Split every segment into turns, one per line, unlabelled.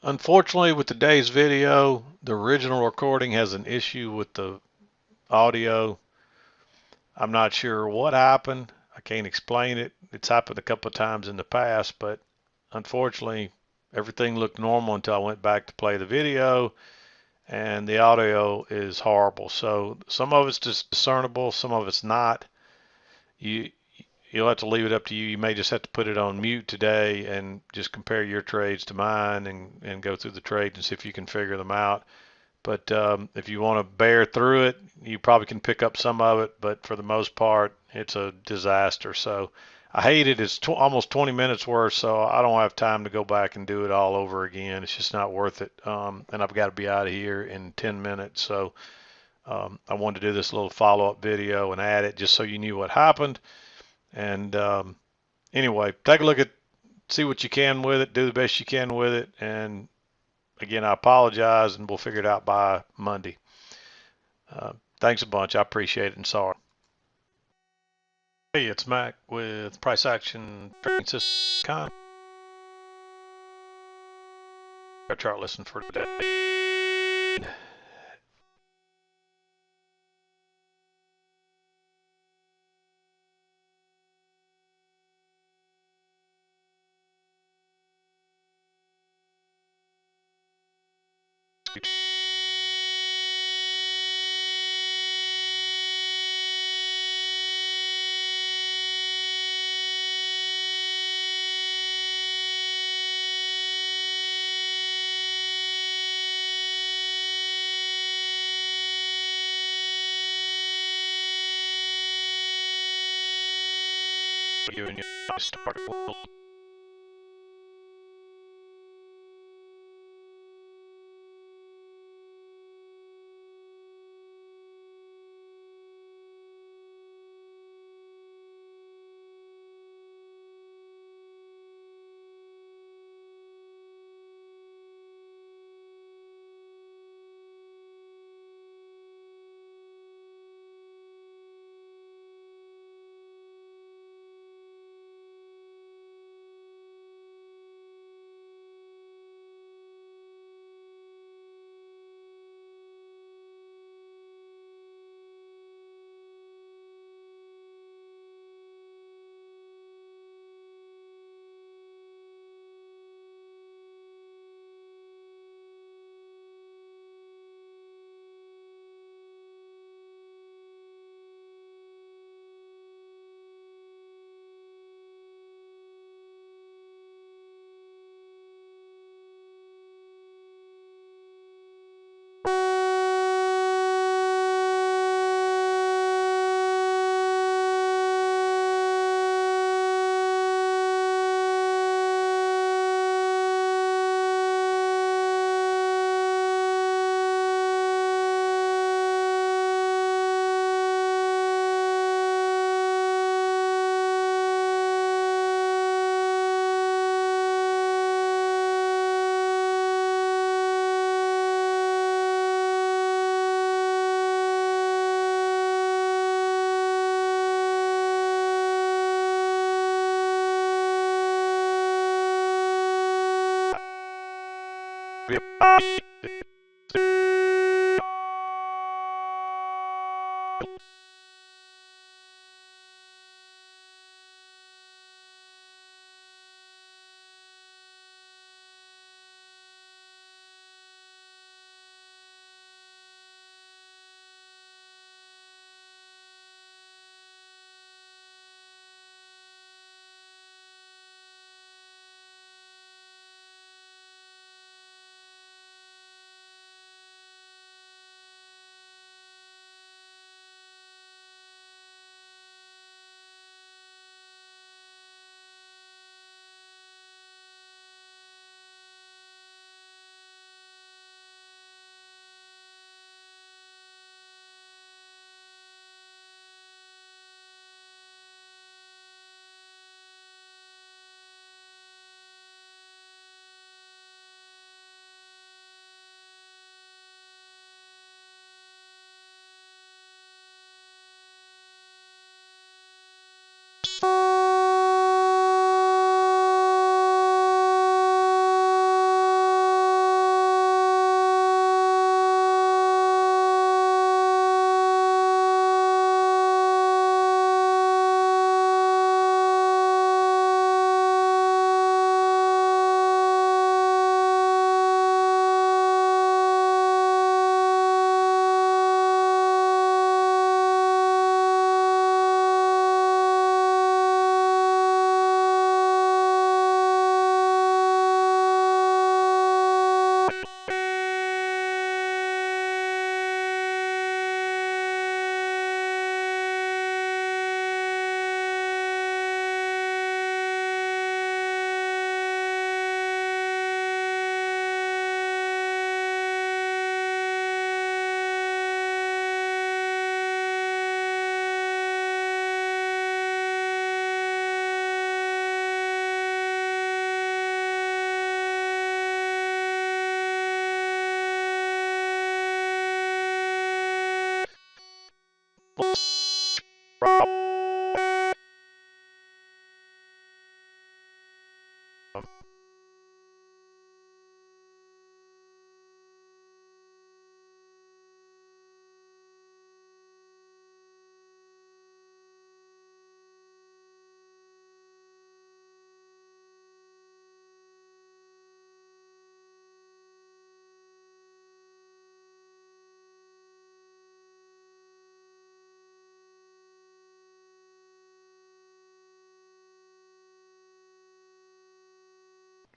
Unfortunately, with today's video, the original recording has an issue with the audio. I'm not sure what happened. I can't explain it. It's happened a couple of times in the past, but unfortunately, everything looked normal until I went back to play the video, and the audio is horrible. So some of it's just discernible, some of it's not. You you'll have to leave it up to you. You may just have to put it on mute today and just compare your trades to mine and go through the trades and see if you can figure them out. But if you want to bear through it, you probably can pick up some of it. But for the most part, it's a disaster. So I hate it. It's almost 20 minutes worth, so I don't have time to go back and do it all over again. It's just not worth it. And I've got to be out of here in 10 minutes. So I wanted to do this little follow-up video and add it just so you knew what happened. And anyway, take a look at, see what you can with it, do the best you can with it, and again, I apologize, and we'll figure it out by Monday. Thanks a bunch. I appreciate it, and sorry. Hey, it's Mac with Price Action Trading System. Our chart lesson for today. You and your start.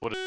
What is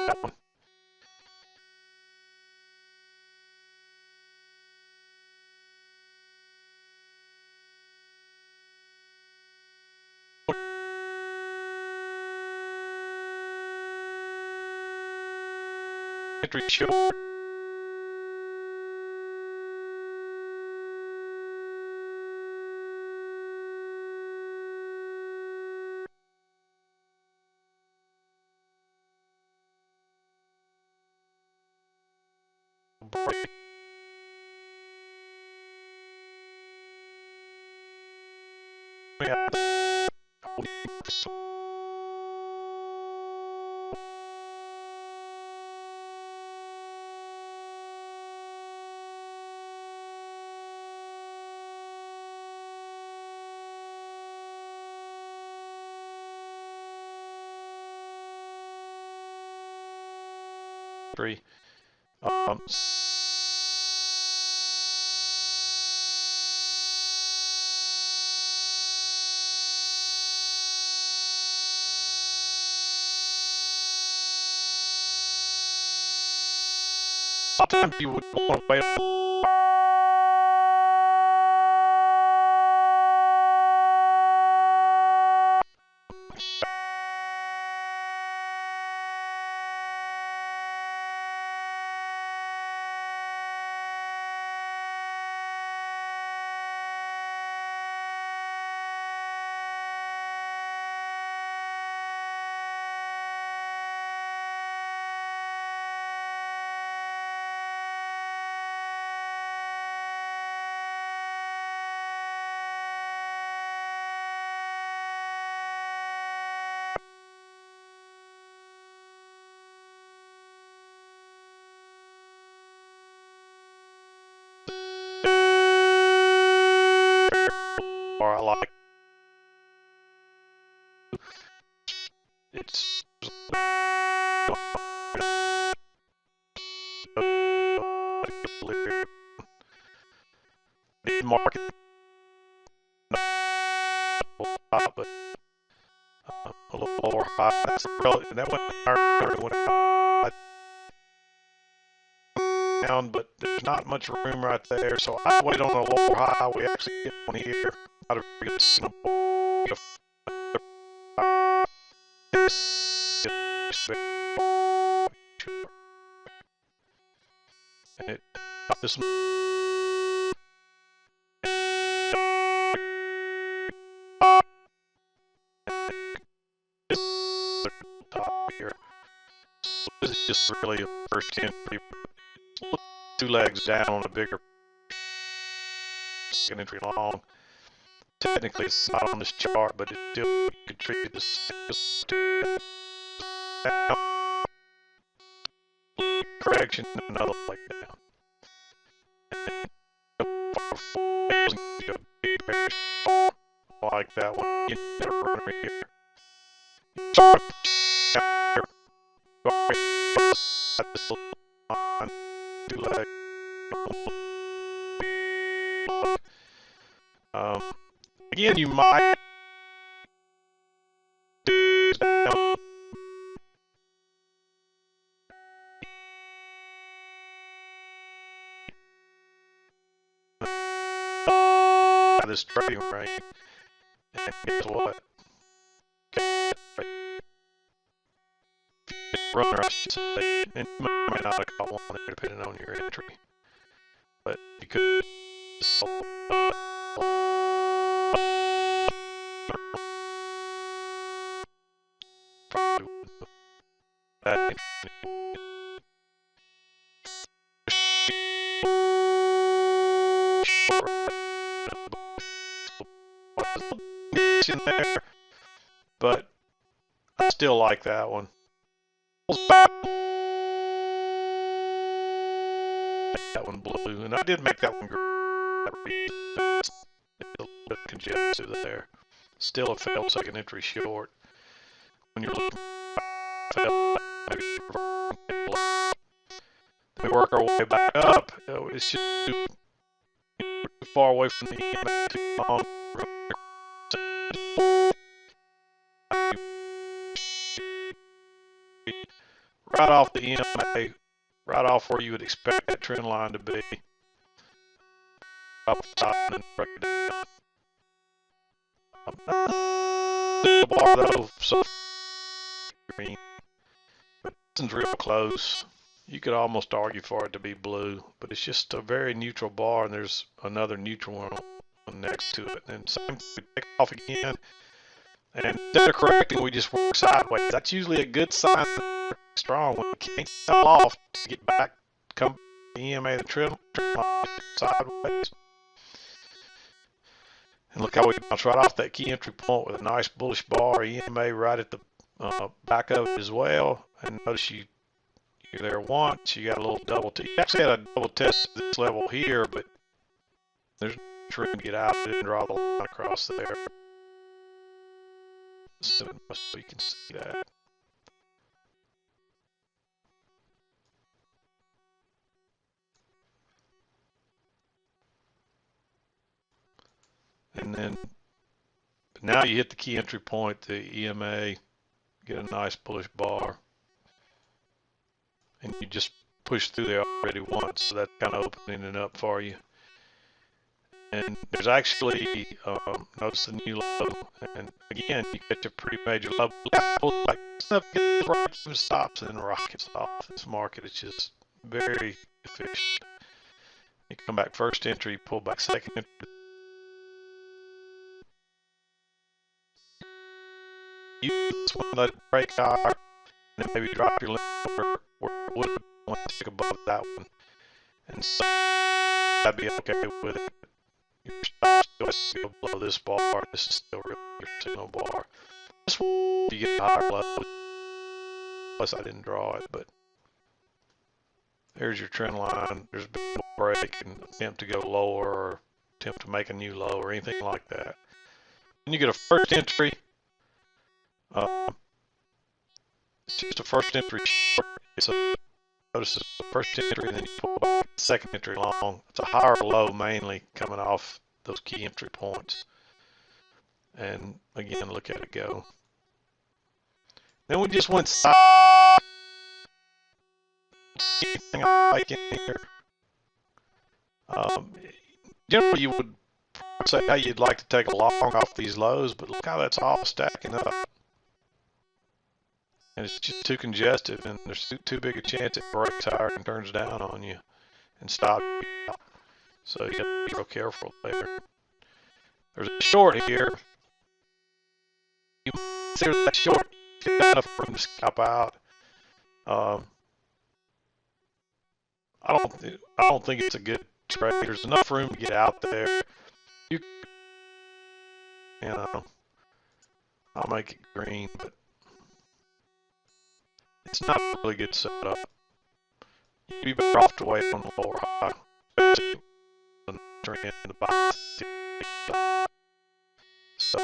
that one? Entry short. Break. Three. Sometimes you would want to wait. Or I like it's market, but a little lower high. That's really, that went down, but there's not much room right there, so I wait on a lower high. We actually get one here. Not a very good signal. And it got this one. Here. So this is just really a first entry. Two legs down on a bigger second entry long. Technically it's not on this chart, but it still contributes to correction and another leg down. Like that one. You never run right here. Again, you might this trading range, and guess what? runner, I should say, and you might not have caught one there depending on your entry, but you could in there, but I still like that one. That one blue, and I did make that one green. It's a little bit congested there. Still a failed second entry short. When you're looking we work our way back up. It's just too far away from the EMA, too long. Right off the EMA, right off where you would expect that trend line to be. Up the top and then break it down. The bar though, so green, but this one's real close. You could almost argue for it to be blue, but it's just a very neutral bar, and there's another neutral one next to it. And same thing, we take off again, and instead of correcting, we just work sideways. That's usually a good sign that we're strong. When we can't sell off to get back, come EMA the trim sideways. And look how we bounce right off that key entry point with a nice bullish bar, EMA right at the back of it as well. And notice you're there once, you got a little double test. You actually had a double test at this level here, but there's no room to get out. It didn't draw the line across there. So you can see that. And then now you hit the key entry point, the EMA, get a nice bullish bar. And you just push through there already once, so that's kind of opening it up for you. And there's actually, notice the new low, and again, you get your pretty major low. Like stuff gets right and stops and then rockets off. This market is just very efficient. You come back first entry, pull back second entry. You just want to let it break higher, and then maybe drop your limit or would want to stick above that one, and so I'd be okay with it. Your stop still has to go below this bar. This is still really your signal bar. This one, you get higher low. Plus, I didn't draw it, but there's your trend line. There's been no break and attempt to go lower or attempt to make a new low or anything like that. When you get a first entry, it's just a first entry short. So notice it's the first entry, and then you pull back the second entry long. It's a higher low mainly coming off those key entry points. And again, look at it go. Then we just went side. Anything I like in here. Generally, you would say how you'd like to take a long off these lows, but look how that's all stacking up. And it's just too congested, and there's too big a chance it breaks higher and turns down on you and stops you out. So you got to be real careful there. There's a short here. You consider that short, you got enough room to scalp out. I don't think it's a good trade. There's enough room to get out there. You know, I'll make it green, but it's not a really good setup. You'd be better off to wait on the lower high, especially when the trend in the box. So,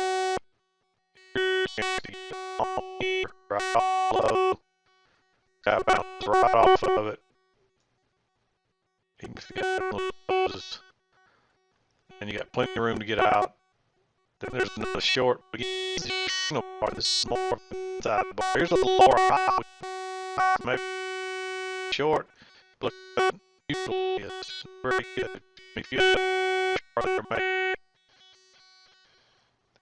right off low, got bounce right off of it. Even if you got little closes, and you got plenty of room to get out. Then there's another short. This is more inside the bar. Here's a lower high. Maybe short. Look, usually it's very good. If you and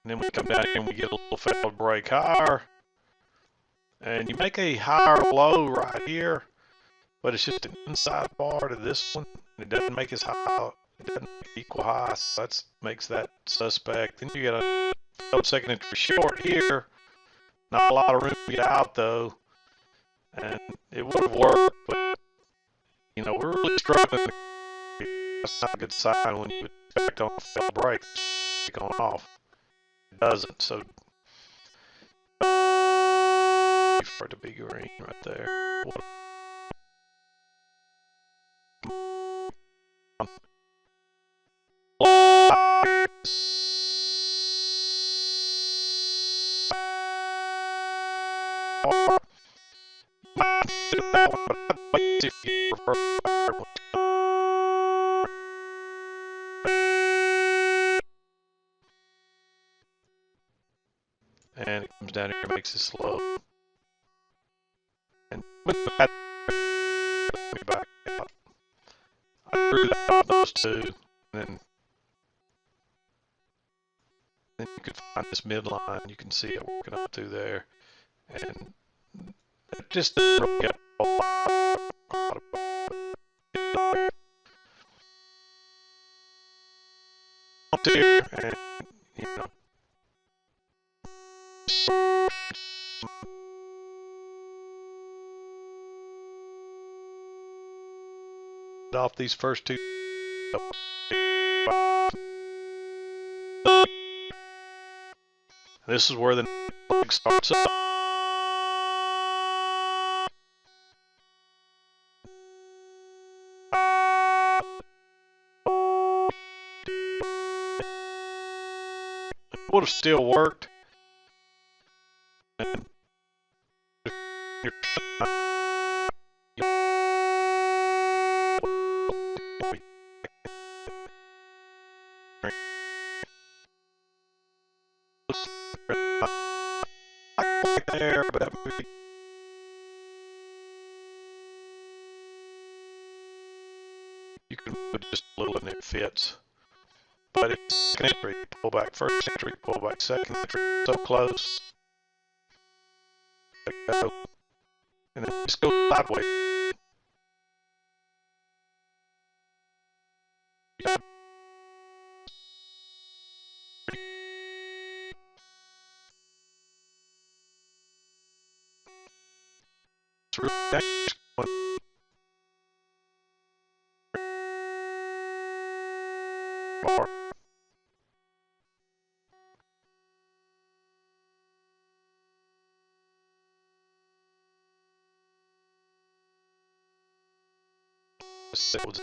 then we come down here and we get a little failed break higher. And you make a higher low right here, but it's just an inside bar to this one. It doesn't make as high, it doesn't make equal high, so that makes that suspect. Then you get a second entry short here. Not a lot of room to get out though. And it would have worked, but you know, we're really struggling. That's not a good sign when you expect on a failed break going off. It doesn't, so for it to be green right there. And it comes down here and makes it slow. And with that, let me back out. I drew that on those two, and then you can find this midline. You can see it working up through there, and it just doesn't really get a lot of here, and you know. Off these first two. This is where the leg starts up. It would have still worked. And there, but you can move just a little and it fits. But it's second entry, pull back first entry, pull back second entry, so close. There you go. And then just go sideways. Next one. Bar. It was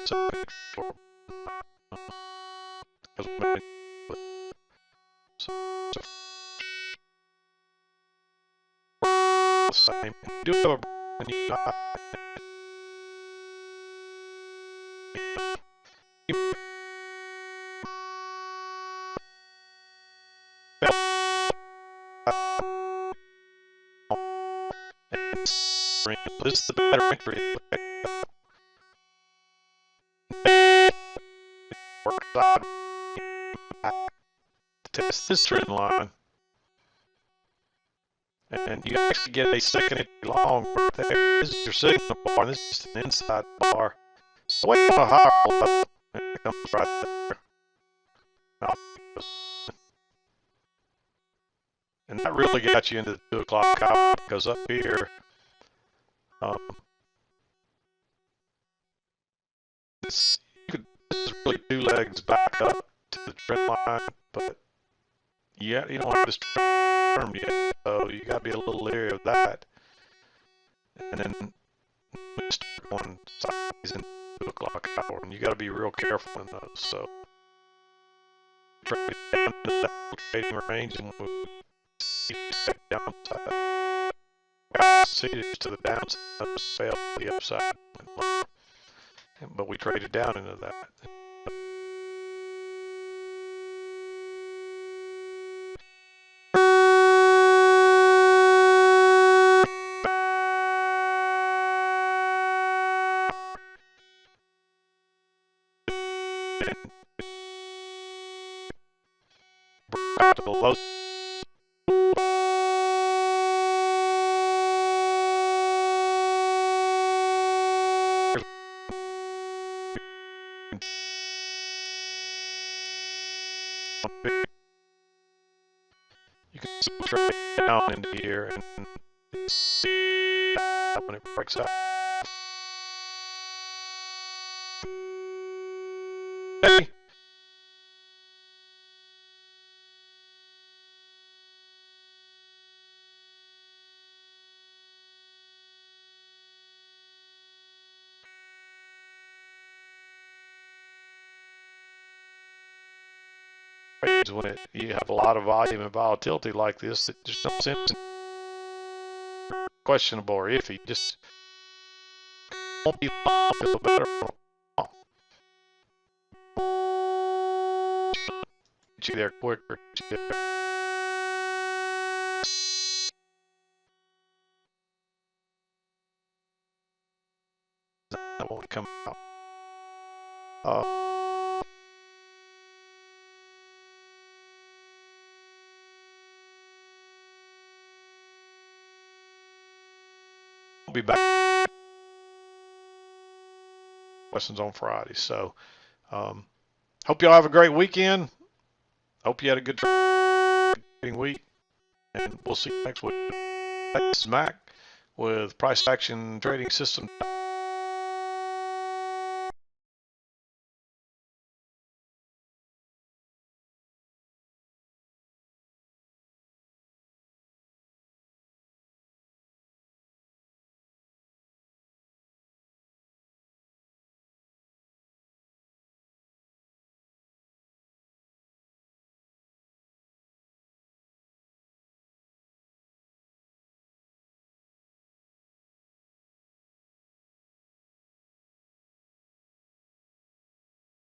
same. Do have a and you this is the better entry. Test this trend line. And you actually get a second entry long right there. This is your signal bar, and this is an inside bar. So way on a higher level, and it comes right there. And that really got you into the 2 o'clock hour, because up here, this is really 2 legs back up to the trend line, but yeah, you don't have this term yet, so you got to be a little leery of that. And then we start going sideways in 2 o'clock hour, and you got to be real careful in those. So trade down to that trading range, and we see the downside. See it to the downside, fail to the upside, but we traded down into that. To the low. You can trade down into here and see when it breaks out. Okay. When you have a lot of volume and volatility like this, that there's no sense in questionable or iffy. Just won't be long, feel better. Get you there quicker. That won't come out. I'll be back. Lessons on Friday. So, hope y'all have a great weekend. Hope you had a good trading week, and we'll see you next week. This is Mac with Price Action Trading System.